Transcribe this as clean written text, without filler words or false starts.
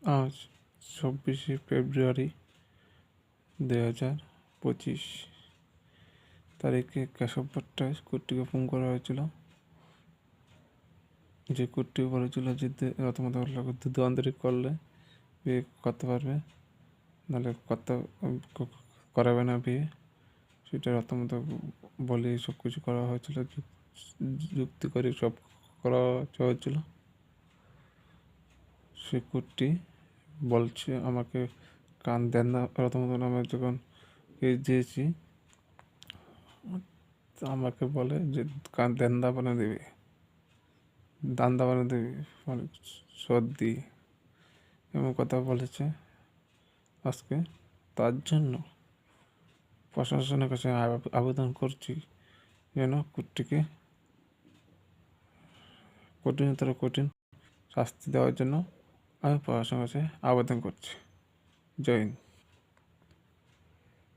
আজ 24শে ফেব্রুয়ারি 2025 তারিখে কেশবপাট্টায় কুট্টিকে ফোন করা হয়েছিল। যে কুট্টি বলেছিল যে রতমত দুধ করলে বিয়ে করতে পারবে, নাহলে করাবে না বিয়ে। সেটা রতমত বলে সব কিছু করা হয়েছিল, যুক্তি করে সব করা হয়েছিল। সে কুট্টি বলছে আমাকে কান দেন না, প্রথমত আমি যখন দিয়েছি আমাকে বলে যে কান দেন্দা বানিয়ে দিবি, দান্দা বানিয়ে দিবি, মানে সর্দি এমন কথা বলেছে আজকে। তার জন্য প্রশাসনের কাছে আবেদন করছি যেন কুট্টিকে কঠিনতর কঠিন শাস্তি দেওয়ার জন্য আমি প্রশাসনের কাছে আবেদন করছি। জয় হিন্দ।